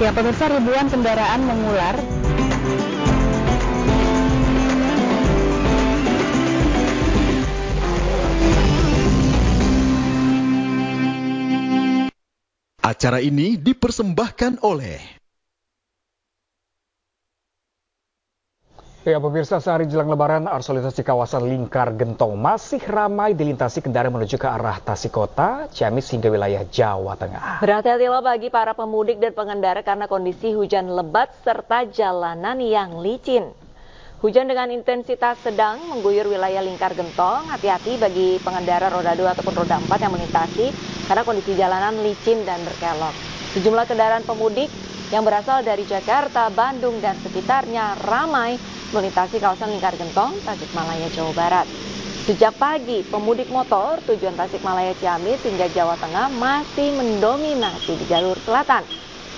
Ya, pemirsa, ribuan kendaraan mengular Acara ini dipersembahkan oleh Ya, pemirsa, sehari jelang Lebaran, arus lalu lintas di kawasan Lingkar Gentong masih ramai dilintasi kendaraan menuju ke arah Tasikota, Ciamis hingga wilayah Jawa Tengah. Berhati-hatilah bagi para pemudik dan pengendara karena kondisi hujan lebat serta jalanan yang licin. Hujan dengan intensitas sedang mengguyur wilayah Lingkar Gentong. Hati-hati bagi pengendara roda 2 ataupun roda 4 yang melintasi karena kondisi jalanan licin dan berkelok. Sejumlah kendaraan pemudik yang berasal dari Jakarta, Bandung, dan sekitarnya ramai melintasi kawasan Lingkar Gentong, Tasikmalaya, Jawa Barat. Sejak pagi, pemudik motor tujuan Tasikmalaya, Ciamis hingga Jawa Tengah masih mendominasi di jalur selatan,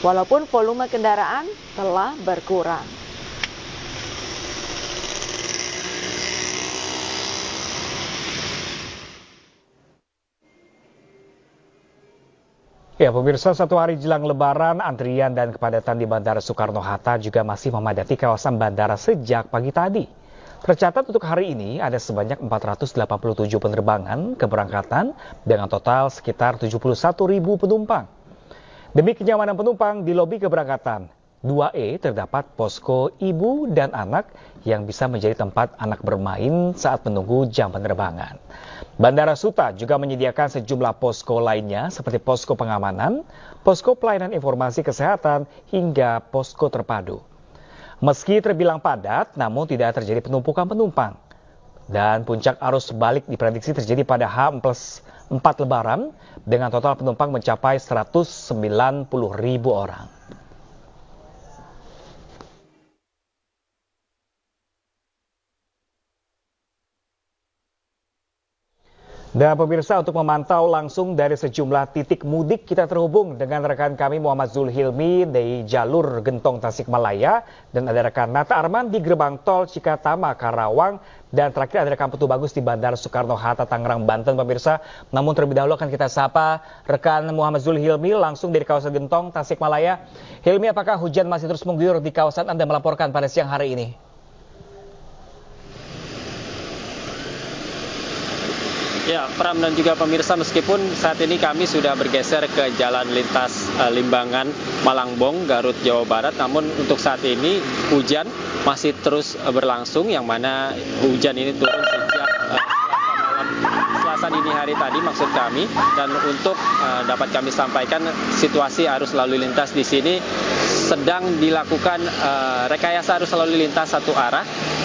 walaupun volume kendaraan telah berkurang. Ya, pemirsa, satu hari jelang Lebaran, antrian dan kepadatan di Bandara Soekarno-Hatta juga masih memadati kawasan bandara sejak pagi tadi. Tercatat untuk hari ini ada sebanyak 487 penerbangan keberangkatan dengan total sekitar 71.000 penumpang. Demi kenyamanan penumpang di lobi keberangkatan, 2E terdapat posko ibu dan anak yang bisa menjadi tempat anak bermain saat menunggu jam penerbangan. Bandara Suta juga menyediakan sejumlah posko lainnya seperti posko pengamanan, posko pelayanan informasi kesehatan, hingga posko terpadu. Meski terbilang padat, namun tidak terjadi penumpukan penumpang. Dan puncak arus balik diprediksi terjadi pada H+4 Lebaran dengan total penumpang mencapai 190.000 orang. Dan pemirsa, untuk memantau langsung dari sejumlah titik mudik, kita terhubung dengan rekan kami Muhammad Zulhilmi di jalur Gentong Tasikmalaya, dan ada rekan Nata Arman di gerbang tol Cikatama Karawang, dan terakhir ada rekan Putu Bagus di Bandara Soekarno-Hatta Tangerang, Banten, pemirsa. Namun terlebih dahulu akan kita sapa rekan Muhammad Zulhilmi langsung dari kawasan Gentong Tasikmalaya. Hilmi, apakah hujan masih terus mengguyur di kawasan Anda melaporkan pada siang hari ini? Ya, Pram dan juga pemirsa, meskipun saat ini kami sudah bergeser ke jalan lintas Limbangan, Malangbong, Garut, Jawa Barat, namun untuk saat ini hujan masih terus berlangsung, yang mana hujan ini turun sejak Selasa dini hari tadi maksud kami. Dan untuk dapat kami sampaikan, situasi arus lalu lintas di sini sedang dilakukan rekayasa arus lalu lintas satu arah,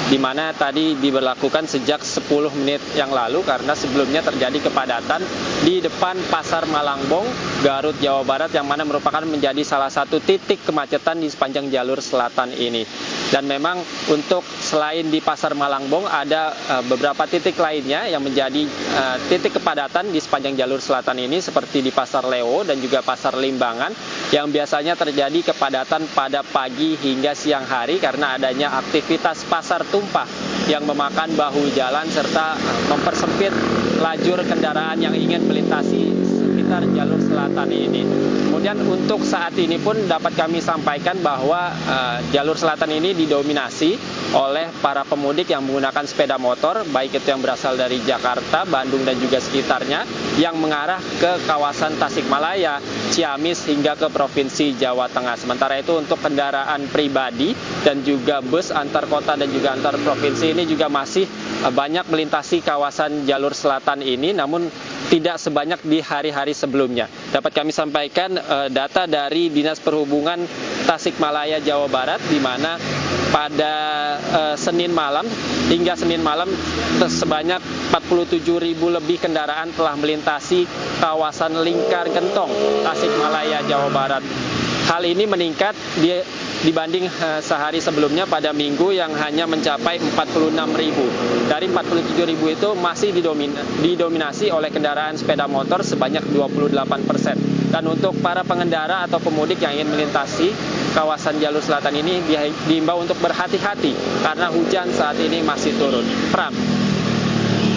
di mana tadi diberlakukan sejak 10 menit yang lalu karena sebelumnya terjadi kepadatan di depan Pasar Malangbong, Garut, Jawa Barat, yang mana merupakan menjadi salah satu titik kemacetan di sepanjang jalur selatan ini. Dan memang untuk selain di Pasar Malangbong ada beberapa titik lainnya yang menjadi titik kepadatan di sepanjang jalur selatan ini, seperti di Pasar Leo dan juga Pasar Limbangan, yang biasanya terjadi kepadatan pada pagi hingga siang hari karena adanya aktivitas pasar tumpah yang memakan bahu jalan serta mempersempit lajur kendaraan yang ingin melintasi sekitar jalur selatan ini. Kemudian untuk saat ini pun dapat kami sampaikan bahwa jalur selatan ini didominasi oleh para pemudik yang menggunakan sepeda motor, baik itu yang berasal dari Jakarta, Bandung, dan juga sekitarnya, yang mengarah ke kawasan Tasikmalaya, Ciamis, hingga ke Provinsi Jawa Tengah. Sementara itu untuk kendaraan pribadi dan juga bus antar kota dan juga antar provinsi ini juga masih banyak melintasi kawasan jalur selatan ini, namun tidak sebanyak di hari-hari sebelumnya. Dapat kami sampaikan data dari Dinas Perhubungan Tasikmalaya, Jawa Barat, di mana pada Senin malam hingga Senin malam sebanyak 47.000 lebih kendaraan telah melintasi kawasan Lingkar Gentong, Tasikmalaya, Jawa Barat. Hal ini meningkat dibanding sehari sebelumnya pada Minggu yang hanya mencapai 46.000. Dari 47.000 itu masih didominasi oleh kendaraan sepeda motor sebanyak 28%. Dan untuk para pengendara atau pemudik yang ingin melintasi kawasan jalur selatan ini diimbau untuk berhati-hati karena hujan saat ini masih turun. Pram.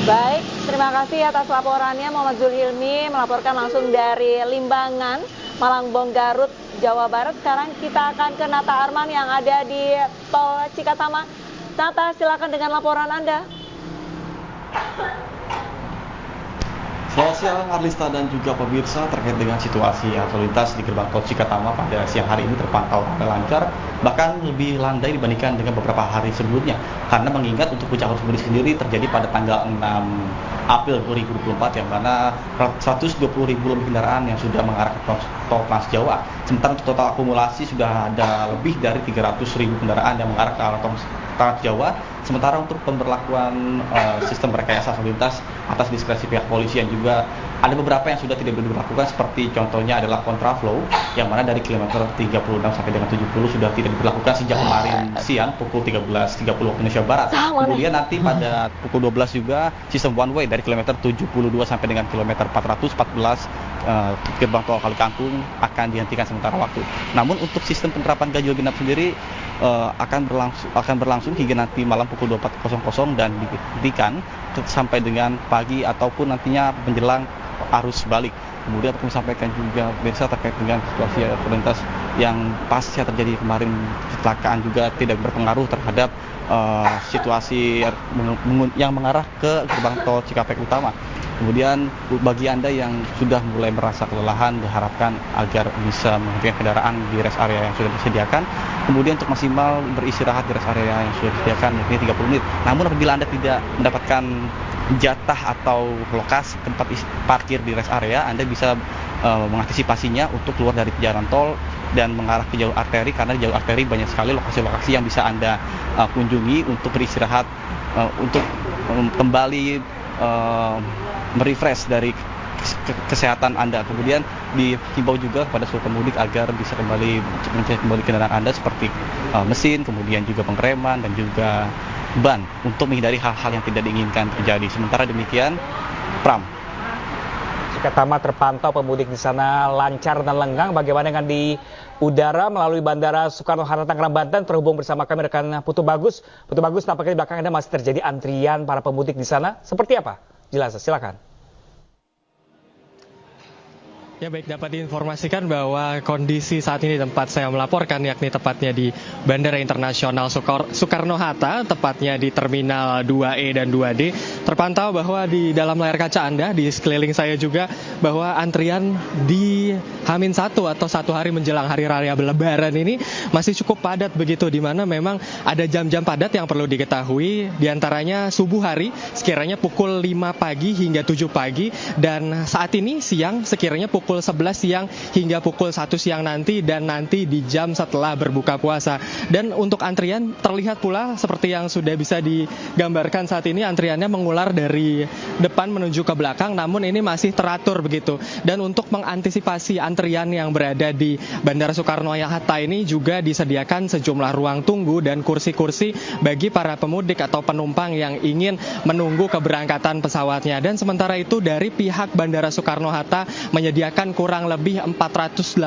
Baik, terima kasih atas laporannya Muhammad Zulhilmi melaporkan langsung dari Limbangan. Malangbong, Garut, Jawa Barat. Sekarang kita akan ke Nata Arman yang ada di Tol Cikatama. Nata, silakan dengan laporan Anda. Selamat siang Arlista dan juga pemirsa, terkait dengan situasi arus lintas di gerbang tol Cikatama pada siang hari ini terpantau ramai lancar, bahkan lebih landai dibandingkan dengan beberapa hari sebelumnya. Karena mengingat untuk puncak arus mudik sendiri terjadi pada tanggal 6 April 2024 yang mana 120.000 lebih kendaraan yang sudah mengarah ke tol Trans Jawa. Sementara untuk total akumulasi sudah ada lebih dari 300.000 kendaraan yang mengarah ke arah tol Trans Jawa. Sementara untuk pemberlakuan sistem rekayasa lalu lintas atas diskresi pihak polisian juga ada beberapa yang sudah tidak diberlakukan, seperti contohnya adalah kontraflow yang mana dari kilometer 36 sampai dengan 70 sudah tidak diberlakukan sejak kemarin siang pukul 13.30 waktu Indonesia Barat. Kemudian nanti pada pukul 12 juga sistem one way dari kilometer 72 sampai dengan kilometer 414 gerbang tol Kalikangkung akan dihentikan sementara waktu. Namun untuk sistem penerapan ganjil genap sendiri akan berlangsung hingga nanti malam pukul 24.00 dan dihentikan sampai dengan pagi ataupun nantinya menjelang arus balik. Kemudian aku sampaikan juga biasa terkait dengan situasi arus lintas yang pasca terjadi kemarin kecelakaan juga tidak berpengaruh terhadap situasi yang mengarah ke gerbang tol Cikampek Utama. Kemudian bagi Anda yang sudah mulai merasa kelelahan, diharapkan agar bisa menghentikan kendaraan di rest area yang sudah disediakan. Kemudian untuk maksimal beristirahat di rest area yang sudah disediakan mungkin 30 menit. Namun apabila Anda tidak mendapatkan jatah atau lokasi tempat parkir di rest area, Anda bisa mengantisipasinya untuk keluar dari jalan tol dan mengarah ke jalur arteri, karena di jalur arteri banyak sekali lokasi-lokasi yang bisa Anda kunjungi untuk beristirahat, untuk kembali merefresh dari kesehatan Anda. Kemudian dihimbau juga kepada seluruh pemudik agar bisa kembali mencek kembali kendaraan Anda seperti mesin, kemudian juga pengereman dan juga ban untuk menghindari hal-hal yang tidak diinginkan terjadi. Sementara demikian, Pram. Cikatama terpantau pemudik di sana lancar dan lenggang. Bagaimana dengan di udara melalui Bandara Soekarno-Hatta Tangerang, Banten? Terhubung bersama kami rekan Putu Bagus. Putu Bagus, nampaknya di belakang Anda masih terjadi antrian para pemudik di sana. Seperti apa? Jelas, silakan. Ya baik, dapat diinformasikan bahwa kondisi saat ini tempat saya melaporkan, yakni tepatnya di Bandara Internasional Soekarno-Hatta, tepatnya di Terminal 2E dan 2D, terpantau bahwa di dalam layar kaca Anda, di sekeliling saya juga, bahwa antrian di H-1 atau satu hari menjelang Hari Raya Lebaran ini masih cukup padat begitu, di mana memang ada jam-jam padat yang perlu diketahui, diantaranya subuh hari sekiranya pukul 5 pagi hingga 7 pagi, dan saat ini siang sekiranya pukul 11 siang hingga pukul 1 siang nanti, dan nanti di jam setelah berbuka puasa. Dan untuk antrian terlihat pula seperti yang sudah bisa digambarkan saat ini, antriannya mengular dari depan menuju ke belakang, namun ini masih teratur begitu. Dan untuk mengantisipasi antrian yang berada di Bandara Soekarno-Hatta ini juga disediakan sejumlah ruang tunggu dan kursi-kursi bagi para pemudik atau penumpang yang ingin menunggu keberangkatan pesawatnya. Dan sementara itu dari pihak Bandara Soekarno-Hatta menyediakan kurang lebih 487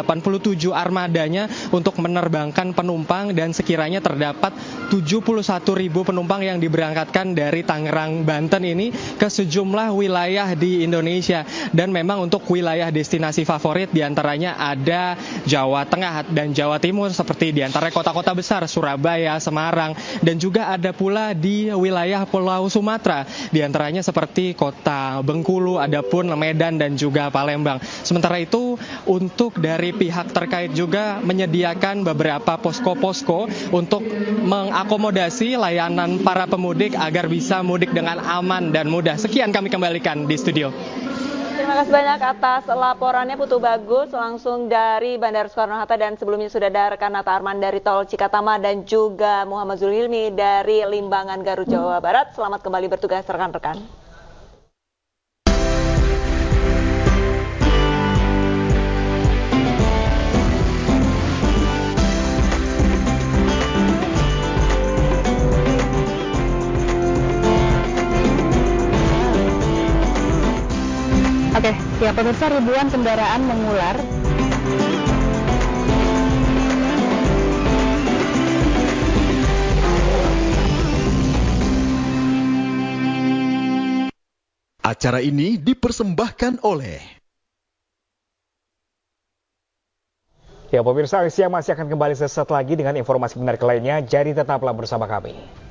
armadanya untuk menerbangkan penumpang, dan sekiranya terdapat 71.000 penumpang yang diberangkatkan dari Tangerang, Banten ini ke sejumlah wilayah di Indonesia. Dan memang untuk wilayah destinasi favorit diantaranya ada Jawa Tengah dan Jawa Timur, seperti diantara kota-kota besar Surabaya, Semarang, dan juga ada pula di wilayah Pulau Sumatera, diantaranya seperti kota Bengkulu, adapun Medan dan juga Palembang. Sementara itu untuk dari pihak terkait juga menyediakan beberapa posko-posko untuk mengakomodasi layanan para pemudik agar bisa mudik dengan aman dan mudah. Sekian kami kembalikan di studio. Terima kasih banyak atas laporannya Putu Bagus langsung dari Bandara Soekarno-Hatta, dan sebelumnya sudah ada rekan Nata Arman dari Tol Cikatama dan juga Muhammad Zulhilmi dari Limbangan, Garut, Jawa Barat. Selamat kembali bertugas rekan-rekan. Oke, ya pemirsa, ribuan kendaraan mengular Acara ini dipersembahkan oleh Ya, pemirsa, siang masih akan kembali sesaat lagi dengan informasi menarik lainnya, jadi tetaplah bersama kami.